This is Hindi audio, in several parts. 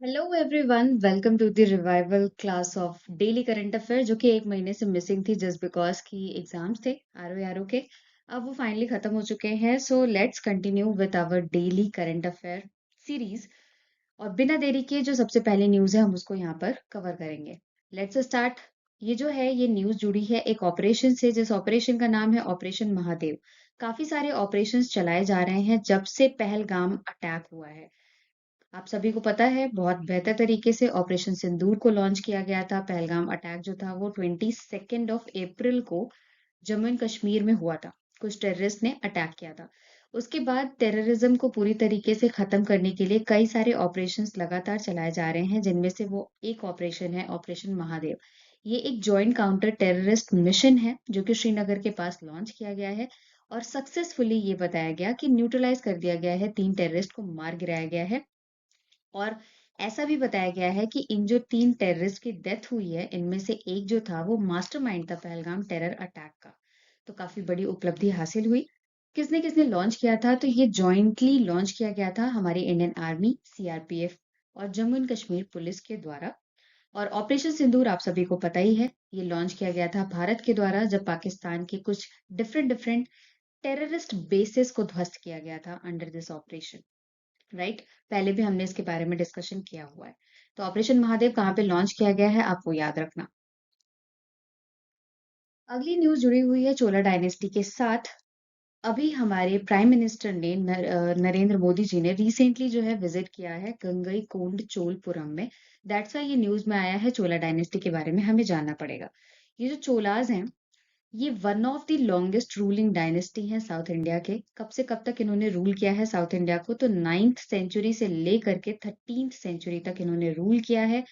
Hello everyone, welcome to the revival class of daily current affair जो कि एक महीने से मिसिंग थी जस्ट बिकॉज की एग्जाम्स थे आर ओ के। अब वो फाइनली खत्म हो चुके हैं, so let's continue with our daily current affair series. और बिना देरी के जो सबसे पहली न्यूज़ है हम उसको यहाँ पर कवर करेंगे। Let's start. ये जो है ये न्यूज़ जुड़ी है एक ऑपरेशन से, जिस ऑपरेशन का नाम है ऑपरेशन महादेव। काफी सारे ऑपरेशंस चलाए जा रहे हैं जब से पहलगाम अटैक हुआ है। आप सभी को पता है बहुत बेहतर तरीके से ऑपरेशन सिंदूर को लॉन्च किया गया था। पहलगाम अटैक जो था वो 22 को जम्मू एंड कश्मीर में हुआ था। कुछ टेररिस्ट ने अटैक किया था। उसके बाद टेररिज्म को पूरी तरीके से खत्म करने के लिए कई सारे ऑपरेशंस लगातार चलाए जा रहे हैं, जिनमें से वो एक ऑपरेशन है ऑपरेशन महादेव। ये एक जॉइंट काउंटर टेररिस्ट मिशन है जो कि श्रीनगर के पास लॉन्च किया गया है। और सक्सेसफुली ये बताया गया कि न्यूट्रलाइज कर दिया गया है, 3 टेररिस्ट को मार गिराया गया है। और ऐसा भी बताया गया है कि इन जो 3 टेररिस्ट की डेथ हुई है इनमें से एक जो था वो मास्टरमाइंड था पहलगाम टेरर अटैक का। तो काफी बड़ी उपलब्धि हासिल हुई। किसने किसने लॉन्च किया था, तो ये जॉइंटली लॉन्च किया गया था हमारी इंडियन आर्मी, सीआरपीएफ और जम्मू एंड कश्मीर पुलिस के द्वारा। और ऑपरेशन सिंदूर आप सभी को पता ही है, ये लॉन्च किया गया था भारत के द्वारा जब पाकिस्तान के कुछ डिफरेंट डिफरेंट टेररिस्ट बेसिस को ध्वस्त किया गया था अंडर दिस ऑपरेशन। राइट। पहले भी हमने इसके बारे में डिस्कशन किया हुआ है। तो ऑपरेशन महादेव कहाँ पे लॉन्च किया गया है आप वो याद रखना। अगली न्यूज जुड़ी हुई है चोला डायनेस्टी के साथ। अभी हमारे प्राइम मिनिस्टर ने नरेंद्र मोदी जी ने रिसेंटली जो है विजिट किया है गंगई कोंड चोलपुरम में। दैट्स वाई ये न्यूज में आया है, चोला डायनेस्टी के बारे में हमें जानना पड़ेगा। ये जो चोलाज हैं ये one of the longest ruling dynasty है साउथ इंडिया के। कब से कब तक इन्होंने रूल किया है साउथ इंडिया को, तो 9th सेंचुरी से लेकर के 13th सेंचुरी तक इन्होंने रूल किया है।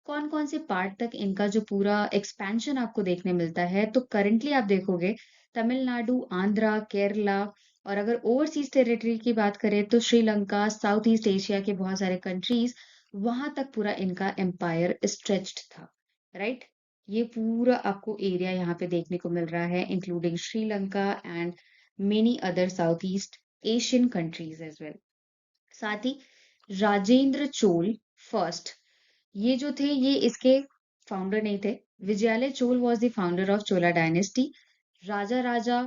कौन कौन से पार्ट तक इनका जो पूरा एक्सपेंशन आपको देखने मिलता है, तो करंटली आप देखोगे तमिलनाडु, आंध्रा, केरला। और अगर ओवरसीज टेरिटरी की बात करें तो श्रीलंका, साउथ ईस्ट एशिया के बहुत सारे कंट्रीज, वहां तक पूरा इनका एम्पायर स्ट्रेच्ड था। राइट। ये पूरा आपको एरिया यहाँ पे देखने को मिल रहा है, including Sri Lanka and many other Southeast Asian countries as well. साथ ही राजेंद्र चोल फर्स्ट, ये जो थे ये इसके फाउंडर नहीं थे। Vijayalaya Chola was the founder of Chola dynasty. Raja Raja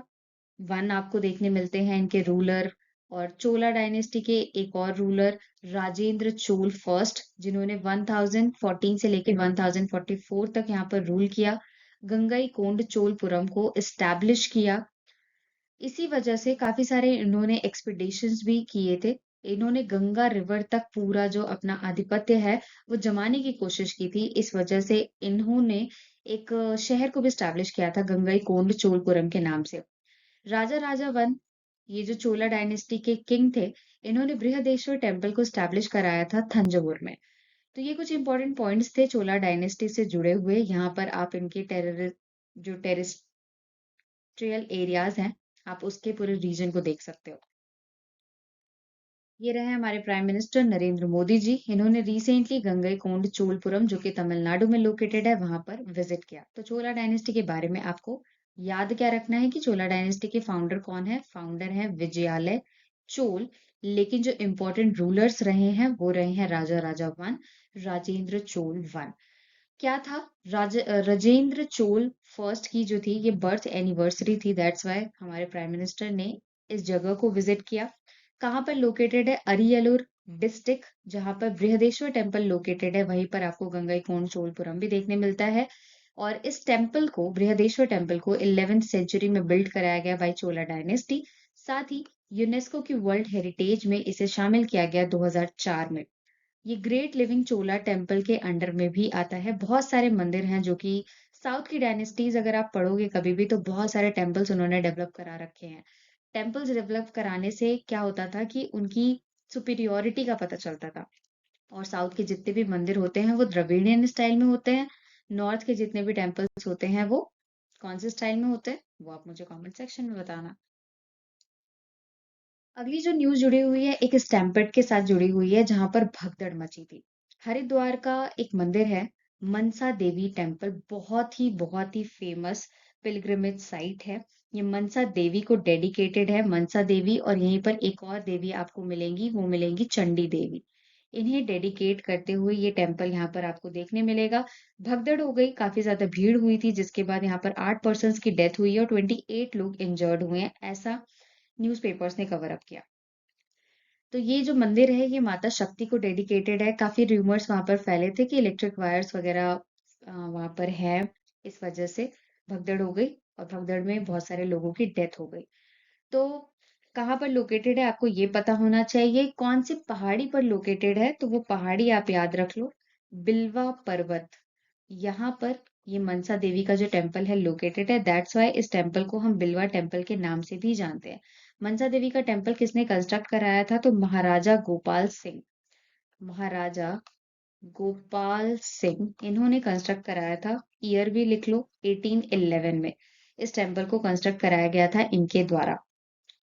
one आपको देखने मिलते हैं इनके रूलर। और चोला डायनेस्टी के एक और रूलर राजेंद्र चोल फर्स्ट, जिन्होंने 1014 से लेकर 1044 तक यहाँ पर रूल किया। गंगई कोंड चोलपुरम को इस्टेब्लिश किया। इसी वजह से काफी सारे इन्होंने एक्सपीडिशंस भी किए थे। इन्होंने गंगा रिवर तक पूरा जो अपना आधिपत्य है वो जमाने की कोशिश की थी। इस वजह से इन्होंने एक शहर को भी स्टैब्लिश किया था गंगई कोंड चोलपुरम के नाम से। राजा राजा वन, ये जो चोला डायनेस्टी के किंग थे, इन्होंने बृहदेश्वर टेम्पल को स्टैब्लिश कराया था थंजावुर में। तो ये कुछ इंपॉर्टेंट पॉइंट्स थे चोला डायनेस्टी से जुड़े हुए। यहाँ पर आप इनके जो टेरेस्ट्रियल एरियाज हैं, आप उसके पूरे रीजन को देख सकते हो। ये रहे हमारे प्राइम मिनिस्टर नरेंद्र मोदी जी। इन्होंने रिसेंटली गंगई कोंड चोलपुरम जो कि तमिलनाडु में लोकेटेड है वहां पर विजिट किया। तो चोला डायनेस्टी के बारे में आपको याद क्या रखना है कि चोला डायनेस्टी के फाउंडर कौन है। फाउंडर है विजयालय चोल। लेकिन जो इम्पोर्टेंट रूलर्स रहे हैं वो रहे हैं राजा राजा वन, राजेंद्र चोल वन। क्या था, राजेंद्र चोल फर्स्ट की जो थी ये बर्थ एनिवर्सरी थी, दैट्स वाई हमारे प्राइम मिनिस्टर ने इस जगह को विजिट किया। कहाँ पर लोकेटेड है, अरियलूर डिस्ट्रिक्ट, जहाँ पर बृहदेश्वर टेम्पल लोकेटेड है वहीं पर आपको गंगईकोंड चोलपुरम भी देखने मिलता है। और इस टेम्पल को, बृहदेश्वर टेम्पल को 11th सेंचुरी में बिल्ड कराया गया बाय चोला डायनेस्टी। साथ ही यूनेस्को की वर्ल्ड हेरिटेज में इसे शामिल किया गया 2004 में। ये ग्रेट लिविंग चोला टेम्पल के अंडर में भी आता है। बहुत सारे मंदिर हैं जो कि साउथ की डायनेस्टीज अगर आप पढ़ोगे कभी भी तो बहुत सारे टेम्पल्स उन्होंने डेवलप करा रखे हैं। टेम्पल्स डेवलप कराने से क्या होता था कि उनकी सुपीरियोरिटी का पता चलता था। और साउथ के जितने भी मंदिर होते हैं वो द्रविडियन स्टाइल में होते हैं। नॉर्थ के जितने भी टेम्पल्स होते हैं वो कौन से स्टाइल में होते हैं, वो आप मुझे कमेंट सेक्शन में बताना। अगली जो न्यूज जुड़ी हुई है एक स्टैम्पेड के साथ जुड़ी हुई है जहां पर भगदड़ मची थी। हरिद्वार का एक मंदिर है मनसा देवी टेम्पल, बहुत ही फेमस पिलग्रिमेज साइट है। ये मनसा देवी को डेडिकेटेड है, मनसा देवी। और यहीं पर एक और देवी आपको मिलेंगी, वो मिलेंगी चंडी देवी। इन्हें डेडिकेट करते हुए ये टेम्पल यहाँ पर आपको देखने मिलेगा। भगदड़ हो गई, काफ़ी ज़्यादा भीड़ हुई थी जिसके बाद यहाँ पर 8 पर्सन्स की डेथ हुई है और 28 लोग इंजर्ड हुए हैं, ऐसा न्यूज़पेपर्स ने कवर अप किया। तो ये जो मंदिर है ये माता शक्ति को डेडिकेटेड है। काफ़ी रूमर्स वहाँ पर फैले थे कि इलेक्ट्रिक वायर्स वग़ैरह वहाँ पर है, इस वज़ह से भगदड़ हो गई और भगदड़ में बहुत सारे लोगों की डेथ हो गई। तो कहाँ पर लोकेटेड है आपको ये पता होना चाहिए। कौन सी पहाड़ी पर लोकेटेड है तो वो पहाड़ी आप याद रख लो, बिल्वा पर्वत। यहाँ पर ये मनसा देवी का जो टेम्पल है लोकेटेड है, दैट्स व्हाई इस टेम्पल को हम बिल्वा टेम्पल के नाम से भी जानते हैं। मनसा देवी का टेम्पल किसने कंस्ट्रक्ट कराया था तो महाराजा गोपाल सिंह। महाराजा गोपाल सिंह इन्होंने कंस्ट्रक्ट कराया था। ईयर भी लिख लो 1811 में इस टेम्पल को कंस्ट्रक्ट कराया गया था इनके द्वारा।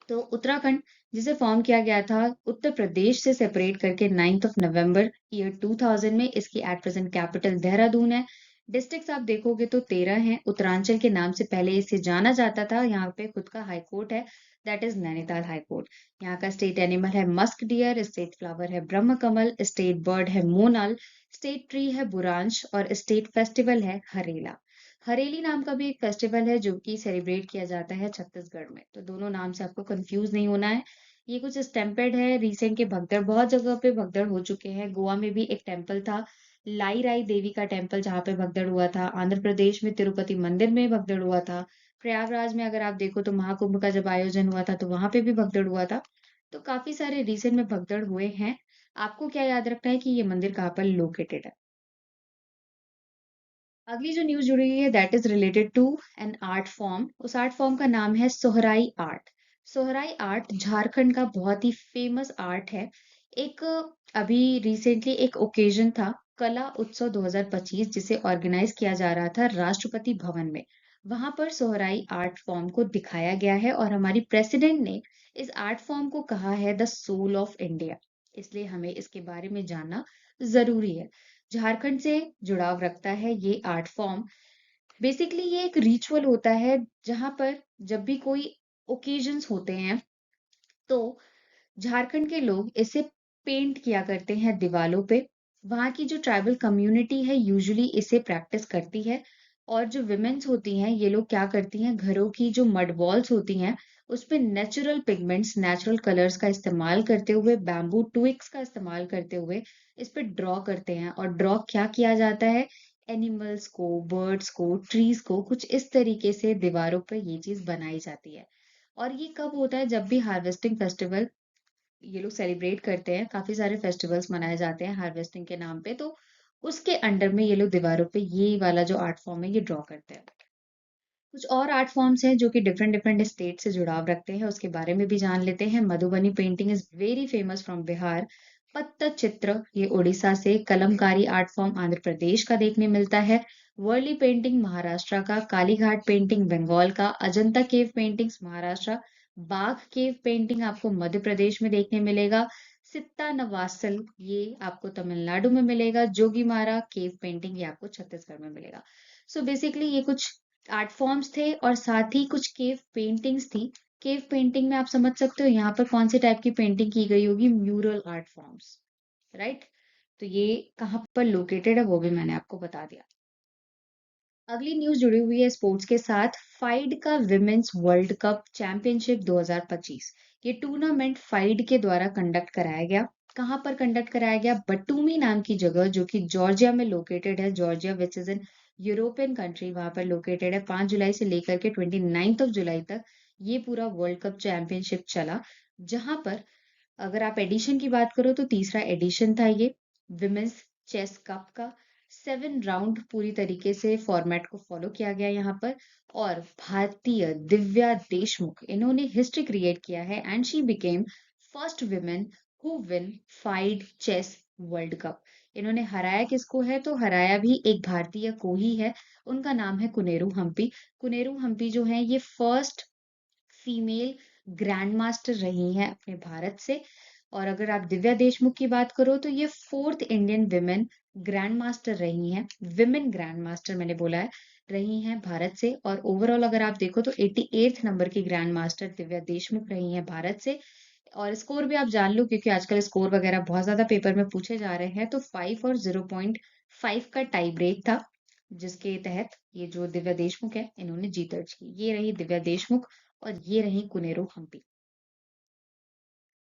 तो उत्तराखंड जिसे फॉर्म किया गया था उत्तर प्रदेश से सेपरेट करके 9th ऑफ नवंबर ईयर 2000 में, इसकी एट प्रेजेंट कैपिटल देहरादून है। डिस्ट्रिक्ट्स आप देखोगे तो 13 हैं। उत्तरांचल के नाम से पहले इसे जाना जाता था। यहाँ पे खुद का हाई कोर्ट है, that is Nainital high court. यहाँ का स्टेट एनिमल है मस्क डियर, स्टेट फ्लावर है ब्रह्म कमल, स्टेट बर्ड है मोनाल, स्टेट ट्री है बुरांश और स्टेट फेस्टिवल है हरेला। हरेली नाम का भी एक फेस्टिवल है जो कि सेलिब्रेट किया जाता है छत्तीसगढ़ में। तो दोनों नाम से आपको कंफ्यूज नहीं होना है। ये कुछ स्टेम्पेड है रिसेंट के भगदड़, बहुत जगह पे भगदड़ हो चुके हैं। गोवा में भी एक टेम्पल था, लाई राई देवी का टेम्पल, जहाँ पे भगदड़ हुआ था। आंध्र प्रदेश में तिरुपति मंदिर में भगदड़ हुआ था। प्रयागराज में अगर आप देखो तो महाकुंभ का जब आयोजन हुआ था तो वहां पे भी भगदड़ हुआ था। तो काफी सारे रिसेंट में भगदड़ हुए हैं। आपको क्या याद रखना है कि ये मंदिर कहाँ पर लोकेटेड है। अगली जो न्यूज़ जुड़ी हुई है that is related to an art form. उस आर्ट फॉर्म का नाम है सोहराई आर्ट। सोहराई आर्ट झारखंड का बहुत ही फेमस आर्ट है। एक अभी रिसेंटली एक ओकेजन था कला उत्सव 2025 जिसे ऑर्गेनाइज किया जा रहा था राष्ट्रपति भवन में। वहां पर सोहराई आर्ट फॉर्म को दिखाया गया है और हमारी प्रेसिडेंट ने इस आर्ट फॉर्म को कहा है द सोल ऑफ इंडिया। इसलिए हमें इसके बारे में जानना जरूरी है। झारखंड से जुड़ाव रखता है ये आर्ट फॉर्म। बेसिकली ये एक रिचुअल होता है जहां पर जब भी कोई ओकेजन्स होते हैं तो झारखंड के लोग इसे पेंट किया करते हैं दीवालों पे। वहाँ की जो ट्राइबल कम्युनिटी है यूजुअली इसे प्रैक्टिस करती है। और जो विमेन्स होती हैं ये लोग क्या करती हैं, घरों की जो मड वॉल्स होती हैं उस पे नेचुरल पिगमेंट्स, नेचुरल कलर्स का इस्तेमाल करते हुए, बैम्बू ट्विग्स का इस्तेमाल करते हुए इस पे ड्रॉ करते हैं। और ड्रॉ क्या किया जाता है, एनिमल्स को, बर्ड्स को, ट्रीज को, कुछ इस तरीके से दीवारों पे ये चीज बनाई जाती है। और ये कब होता है, जब भी हार्वेस्टिंग फेस्टिवल ये लोग सेलिब्रेट करते हैं। काफी सारे फेस्टिवल्स मनाए जाते हैं हार्वेस्टिंग के नाम पे। तो उसके अंडर में ये लोग दीवारों पे ये वाला जो आर्ट फॉर्म है ये ड्रॉ करते हैं। कुछ और आर्ट फॉर्म्स हैं जो कि डिफरेंट डिफरेंट स्टेट से जुड़ाव रखते हैं, उसके बारे में भी जान लेते हैं। Madhubani painting is very famous from Bihar. Pattachitra ये उड़ीसा से। कलमकारी आर्ट फॉर्म आंध्र प्रदेश का देखने मिलता है। वर्ली पेंटिंग महाराष्ट्र का। कालीघाट पेंटिंग बंगाल का। Ajanta cave paintings Maharashtra. बाघ केव पेंटिंग आपको मध्य प्रदेश में देखने मिलेगा। सित्ता नवासल ये आपको तमिलनाडु में मिलेगा। जोगीमारा केव पेंटिंग ये आपको छत्तीसगढ़ में मिलेगा। सो बेसिकली ये कुछ आर्ट फॉर्म्स थे और साथ ही कुछ केव पेंटिंग्स थी। केव पेंटिंग में आप समझ सकते हो यहाँ पर कौन से टाइप की पेंटिंग की गई होगी, म्यूरल आर्ट फॉर्म्स, राइट। तो ये कहाँ पर लोकेटेड है वो भी मैंने आपको बता दिया। अगली न्यूज जुड़ी हुई है स्पोर्ट्स के साथ। फाइड का विमेन्स वर्ल्ड कप चैंपियनशिप 2025 ये टूर्नामेंट फाइड के द्वारा कंडक्ट कराया गया। कहाँ पर कंडक्ट कराया गया, बटूमी नाम की जगह जो कि जॉर्जिया में लोकेटेड है। Georgia which is in European country, वहां पर लोकेटेड है। 5 जुलाई से लेकर के 29 ऑफ जुलाई तक ये पूरा वर्ल्ड कप चैंपियनशिप चला। जहां पर अगर आप एडिशन की बात करो तो तीसरा एडिशन था ये विमेंस चेस कप का। 7 राउंड पूरी तरीके से फॉर्मेट को फॉलो किया गया यहाँ पर। और भारतीय दिव्या देशमुख इन्होंने हिस्ट्री क्रिएट किया है and she became first women who win FIDE chess world cup. इन्होंने हराया किसको है, तो हराया भी एक भारतीय को ही है। उनका नाम है कुनेरू हम्पी। कुनेरू हम्पी जो है ये फर्स्ट फीमेल ग्रैंड मास्टर रही हैं अपने भारत से। और अगर आप दिव्या देशमुख की बात करो तो ये fourth Indian women grand master रही हैं। विमेन ग्रैंड मास्टर मैंने बोला है, रही हैं भारत से। और ओवरऑल अगर आप देखो तो 88th नंबर की ग्रैंड मास्टर दिव्या देशमुख रही हैं भारत से। और स्कोर भी आप जान लो क्योंकि आजकल स्कोर वगैरह बहुत ज़्यादा पेपर में पूछे जा रहे हैं। तो 5 और 0.5 का टाई ब्रेक था, जिसके तहत ये जो दिव्या देशमुख है, इन्होंने जीत दर्ज की। ये रही दिव्या देशमुख और ये रही कुनेरो हम्पी।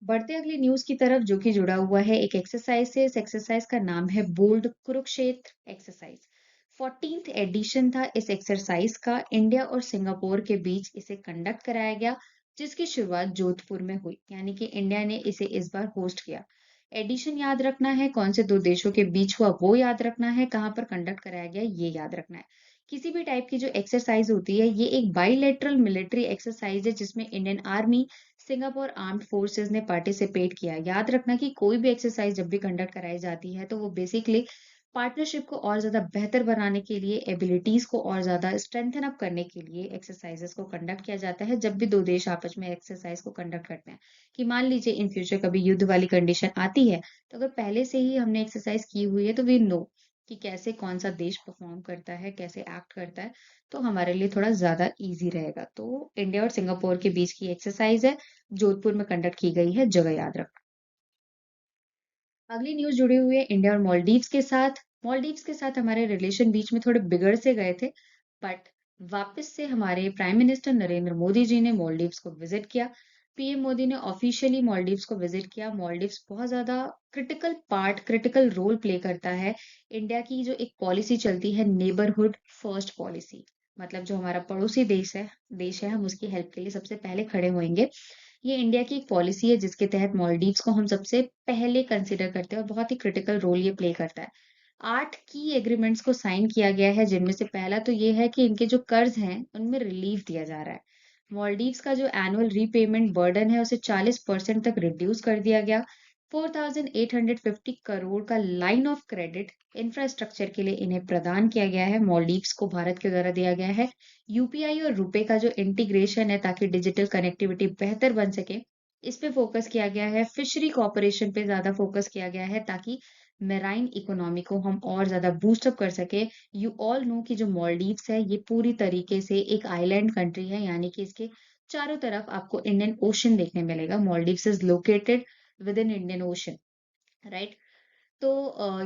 बढ़ते अगली न्यूज़ की तरफ जो कि जुड़ा हुआ है एक एक्सरसाइज से। इस एक्सरसाइज का नाम है bold Kurukshetra exercise. 14th addition था इस एक्सरसाइज का। इंडिया और सिंगापुर के बीच इसे कंडक्ट कराया गया, जिसकी शुरुआत जोधपुर में हुई, यानी कि इंडिया ने इसे इस बार होस्ट किया। एडिशन याद रखना है, कौन से दो देशों के बीच हुआ वो याद रखना है, कहाँ पर कंडक्ट कराया गया ये याद रखना है। किसी भी टाइप की जो एक्सरसाइज होती है ये एक बाइलेटरल मिलिट्री एक्सरसाइज है, जिसमें Indian army, Singapore armed forces ने पार्टिसिपेट किया। याद रखना कि कोई भी एक्सरसाइज जब भी कंडक्ट कराई जाती है तो वो बेसिकली पार्टनरशिप को और ज़्यादा बेहतर बनाने के लिए, एबिलिटीज़ को और ज़्यादा स्ट्रेंथन अप करने के लिए एक्सरसाइज़ेज़ को कंडक्ट किया जाता है, जब भी 2 देश आपस में एक्सरसाइज़ को कंडक्ट करते हैं। कि मान लीजिए इन फ्यूचर कभी युद्ध वाली कंडीशन आती है, तो अगर पहले से ही हमने एक्सरसाइज़ की हुई है, तो वी नो कि कैसे कौन-सा देश परफ़ॉर्म करता है, कैसे एक्ट करता है, तो हमारे लिए थोड़ा ज़्यादा ईज़ी रहेगा। तो इंडिया और सिंगापुर के बीच की एक्सरसाइज़ है, जोधपुर में कंडक्ट की गई है, जगह याद रखना। अगली न्यूज़ जुड़ी हुई है इंडिया और मालदीव्स के साथ। मालदीव्स के साथ हमारे रिलेशन बीच में थोड़े बिगड़ से गए थे, बट वापस से हमारे प्राइम मिनिस्टर नरेंद्र मोदी जी ने मालदीव्स को विजिट किया। पीएम मोदी ने ऑफिशियली मालदीव्स को विजिट किया। मालदीव्स बहुत ज़्यादा क्रिटिकल रोल प्ले करता है। इंडिया की जो एक पॉलिसी चलती है नेबरहुड फर्स्ट पॉलिसी, मतलब जो हमारा पड़ोसी देश है, हम उसकी हेल्प के लिए सबसे पहले खड़े होंगे। ये इंडिया की एक पॉलिसी है जिसके तहत मालदीव्स को हम सबसे पहले कंसीडर करते हैं और बहुत ही क्रिटिकल रोल ये प्ले करता है। 8 की एग्रीमेंट्स को साइन किया गया है, जिनमें से पहला तो ये है कि इनके जो कर्ज हैं, उनमें रिलीफ दिया जा रहा है। मालदीव्स का जो एनुअल रीपेमेंट बर्डन है, उसे 40% तक रिड्यूस कर दिया गया। 4,850 करोड़ का लाइन ऑफ क्रेडिट इंफ्रास्ट्रक्चर के लिए इन्हें प्रदान किया गया है। मालदीव्स को भारत के द्वारा दिया गया है यूपीआई और रुपए का जो इंटीग्रेशन है, ताकि डिजिटल कनेक्टिविटी बेहतर बन सके, इस पे फोकस किया गया है। फिशरी कॉर्पोरेशन पे ज्यादा फोकस किया गया है, ताकि मेराइन इकोनॉमी को हम और ज्यादा बूस्ट अप कर सके। यू ऑल नो कि जो मालदीव्स है ये पूरी तरीके से एक आइलैंड कंट्री है, यानी कि इसके चारों तरफ आपको इंडियन ओशन देखने मिलेगा। Maldives is located with in Indian ocean, right. तो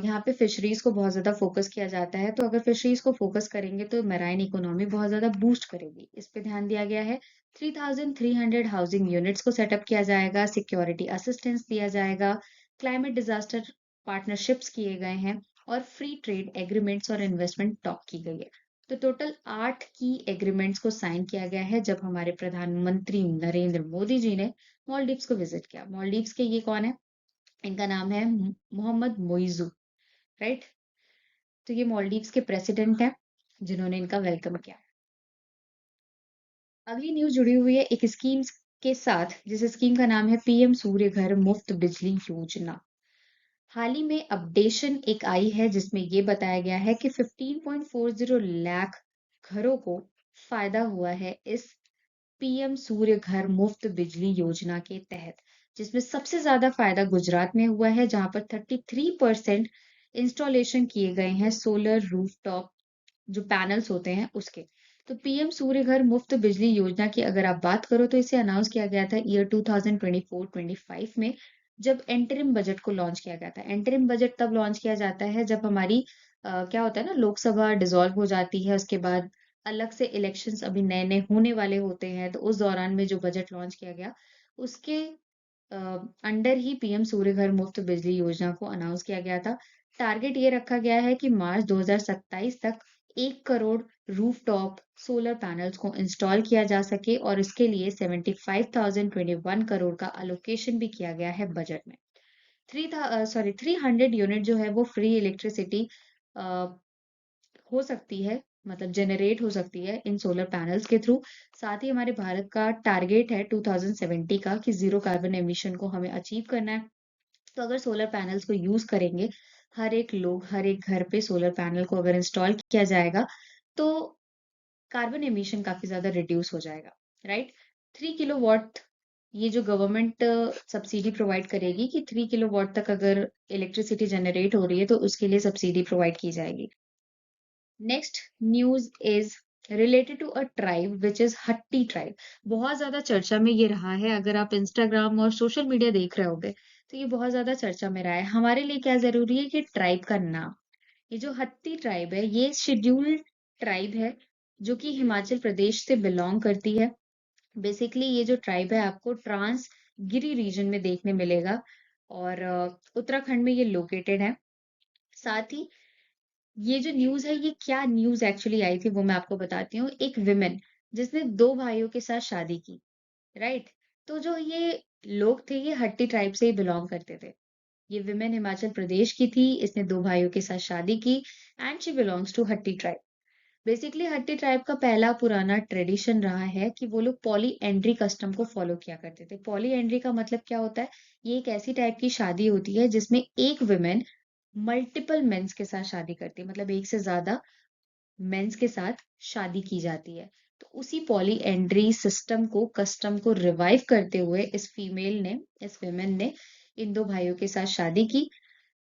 यहाँ पे फिशरीज को बहुत ज़्यादा फोकस किया जाता है। तो अगर फिशरीज को फोकस करेंगे तो मैराइन इकोनॉमी बहुत ज़्यादा बूस्ट करेगी। इस पे ध्यान दिया गया है। 3,300 हाउसिंग यूनिट्स को सेटअप किया जाएगा, सिक्योरिटी असिस्टेंस दिया जाएगा, क्लाइमेट डिजास्टर पार्टनरशिप्स किए गए हैं और फ्री ट्रेड एग्रीमेंट्स और इन्वेस्टमेंट टॉक की गई है। तो टोटल 8 की एग्रीमेंट्स को साइन किया गया है जब हमारे प्रधानमंत्री नरेंद्र मोदी जी ने मॉलडीव्स को विजिट किया। मॉलडीव्स के ये कौन है? इनका नाम है मोहम्मद मोइज़ू, राइट। तो ये मालदीव्स के प्रेसिडेंट हैं जिन्होंने इनका वेलकम किया। अगली न्यूज़ जुड़ी हुई है एक स्कीम के साथ, जिस स्कीम का नाम है पीएम सूर्य घर मुफ्त बिजली योजना। हाल ही में अपडेशन एक आई है जिसमें ये बताया गया है कि 15.40 लाख घरों को फायदा हुआ है इस पीएम सूर्य घर मुफ्त बिजली योजना के तहत, जिसमें सबसे ज्यादा फायदा गुजरात में हुआ है, जहां पर 33% इंस्टॉलेशन किए गए हैं सोलर रूफटॉप जो पैनल्स होते हैं उसके। तो पीएम सूर्य घर मुफ्त बिजली योजना की अगर आप बात करो तो इसे अनाउंस किया गया था ईयर 2024-25 में, जब एंटरिम बजट को लॉन्च किया गया था। एंटरिम बजट तब लॉन्च किया जाता है जब हमारी क्या होता है ना, लोकसभा डिसॉल्व हो जाती है, उसके बाद अलग से इलेक्शंस अभी नए नए होने वाले होते हैं, तो उस दौरान में जो बजट लॉन्च किया गया उसके अंडर ही पीएम सूर्य घर मुफ्त बिजली योजना को अनाउंस किया गया था। टारगेट ये रखा गया है कि मार्च 2027 तक 1 करोड़ रूफटॉप सोलर पैनल्स को इंस्टॉल किया जा सके और इसके लिए 75,021 करोड़ का अलोकेशन भी किया गया है बजट में। 300 यूनिट जो है वो फ्री इलेक्ट्रिसिटी हो सकती है, मतलब जनरेट हो सकती है इन सोलर पैनल्स के थ्रू। साथ ही हमारे भारत का टारगेट है 2070 का कि जीरो कार्बन एमिशन को हमें अचीव करना है। तो अगर सोलर पैनल्स को यूज करेंगे, हर एक घर पे सोलर पैनल को अगर इंस्टॉल किया जाएगा, तो कार्बन एमिशन काफी ज्यादा रिड्यूस हो जाएगा, राइट। 3 किलोवाट ये जो गवर्नमेंट सब्सिडी प्रोवाइड करेगी कि 3 किलोवाट तक अगर इलेक्ट्रिसिटी जनरेट हो रही है तो उसके लिए सब्सिडी प्रोवाइड की जाएगी। Next news is related to a tribe which is Hatti tribe. बहुत ज्यादा चर्चा में ये रहा है, अगर आप इंस्टाग्राम और सोशल मीडिया देख रहे होगे तो ये बहुत ज्यादा चर्चा में रहा है। हमारे लिए क्या जरूरी है कि ट्राइब का नाम, ये जो हत्ती ट्राइब है ये शेड्यूल्ड ट्राइब है जो कि हिमाचल प्रदेश से बिलोंग करती है। बेसिकली ये जो ट्राइब है आपको ट्रांस गिरी रीजन में देखने मिलेगा, और उत्तराखंड में ये लोकेटेड है। साथ ही ये जो न्यूज़ है, ये क्या न्यूज़ एक्चुअली आई थी वो मैं आपको बताती हूँ। एक विमेन जिसने 2 भाइयों के साथ शादी की, राइट? तो जो ये लोग थे ये हट्टी ट्राइब से ही बिलॉन्ग करते थे। ये विमेन हिमाचल प्रदेश की थी, इसने 2 भाइयों के साथ शादी की एंड शी बिलॉन्ग्स टू हट्टी ट्राइब। बेसिकली हट्टी ट्राइब का पहला पुराना ट्रेडिशन रहा है कि वो लोग पॉली एंड्री कस्टम को फॉलो किया करते थे। पॉली एंड्री का मतलब क्या होता है? ये एक ऐसी टाइप की शादी होती है जिसमें एक विमेन मल्टीपल मेंस के साथ शादी करती है, मतलब एक से ज्यादा मेंस के साथ शादी की जाती है। तो उसी पॉली एंड्री सिस्टम को, कस्टम को रिवाइव करते हुए इस फीमेल ने, इस विमेन ने इन 2 भाइयों के साथ शादी की।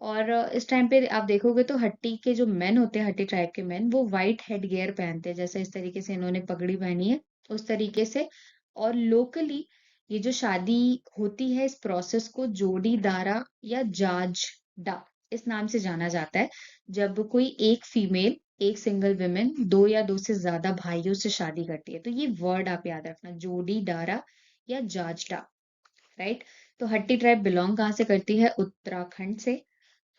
और इस टाइम पे आप देखोगे तो हट्टी के जो मेन होते हैं, हट्टी ट्राइब के मेन, वो व्हाइट हेड गियर पहनते हैं, जैसे इस तरीके से इन्होंने पगड़ी पहनी है उस तरीके से। और लोकली ये जो शादी होती है, इस प्रोसेस को जोड़ी दारा या जाज डा इस नाम से जाना जाता है। जब कोई एक फीमेल, एक सिंगल विमेन दो या दो से ज्यादा भाइयों से शादी करती है, तो ये वर्ड आप याद रखना, जोड़ी डारा या जाजडा, राइट? तो हट्टी ट्राइब बिलोंग कहाँ से करती है? उत्तराखंड से।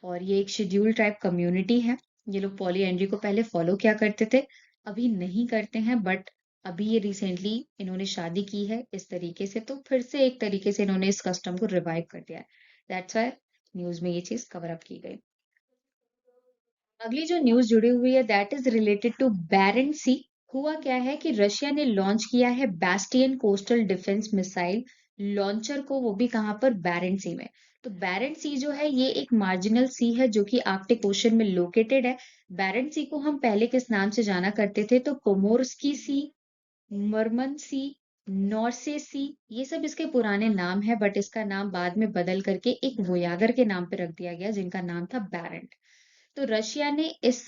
और ये एक शेड्यूल ट्राइब कम्युनिटी है। ये लोग पॉली एंड्री को पहले फॉलो किया करते थे, अभी नहीं करते हैं, बट अभी ये रिसेंटली इन्होंने शादी की है इस तरीके से, तो फिर से एक तरीके से इन्होंने इस कस्टम को रिवाइव कर दिया है। दैट्स व्हाई न्यूज में ये चीज कवर अप की गई। अगली जो न्यूज जुड़ी हुई है दैट इज रिलेटेड टू बैरेंट सी। हुआ क्या है कि रशिया ने लॉन्च किया है Bastian coastal defence missile launcher को, वो भी कहाँ पर? बैरेंट सी में। तो बैरेंट सी जो है ये एक मार्जिनल सी है जो कि आर्कटिक ओशन में लोकेटेड है। बैरेंट सी को हम पहले किस नाम से जाना करते थे? तो कोमोर्स्की सी, मरमन सी, नॉर्से सी, ये सब इसके पुराने नाम है, बट इसका नाम बाद में बदल करके एक वोयागर के नाम पे रख दिया गया जिनका नाम था बैरेंट। तो रशिया ने इस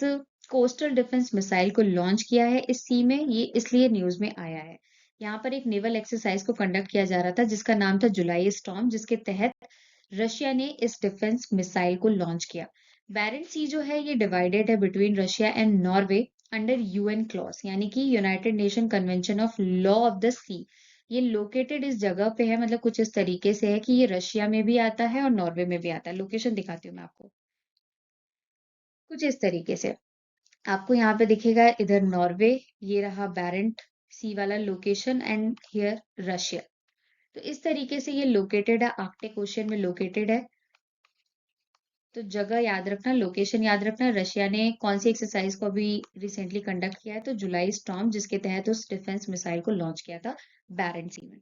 कोस्टल डिफेंस मिसाइल को लॉन्च किया है इस सी में, ये इसलिए न्यूज में आया है। यहाँ पर एक नेवल एक्सरसाइज को कंडक्ट किया जा रहा था जिसका नाम था जुलाई स्टॉर्म, जिसके तहत रशिया ने इस डिफेंस मिसाइल को लॉन्च किया। बैरेंट सी जो है ये डिवाइडेड है between Russia and Norway under UN clause, यानी कि United Nation Convention of law of the sea. ये लोकेटेड इस जगह पे है, मतलब कुछ इस तरीके से है कि ये रशिया में भी आता है और नॉर्वे में भी आता है। लोकेशन दिखाती हूँ मैं आपको, कुछ इस तरीके से। आपको यहाँ पे दिखेगा इधर नॉर्वे, ये रहा बैरेंट सी वाला लोकेशन एंड हियर रशिया। तो इस तरीके से ये लोकेटेड है, आर्कटिक ओशन में लोकेटेड है। तो जगह याद रखना, लोकेशन याद रखना। रशिया ने कौन सी एक्सरसाइज को अभी रिसेंटली कंडक्ट किया है? तो जुलाई स्टॉर्म, जिसके तहत उस डिफेंस मिसाइल को लॉन्च किया था बैरेंट सी में।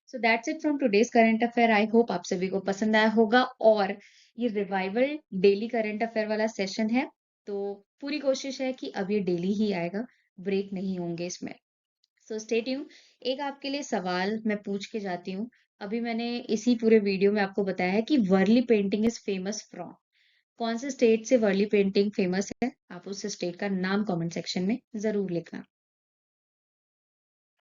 So that's it from today's current affair. I hope आप सभी को पसंद आया होगा, और ये रिवाइवल डेली करंट अफेयर वाला सेशन है, तो पूरी कोशिश है कि अब ये डेली ही आएगा, ब्रेक नहीं होंगे इसमें। So stay tune. एक आपके लिए सवाल मैं पूछ के जाती हूँ। अभी मैंने इसी पूरे वीडियो में आपको बताया है कि Warli painting is famous from, कौन से स्टेट से वर्ली पेंटिंग फेमस है? आप उस स्टेट का नाम कमेंट सेक्शन में जरूर लिखना।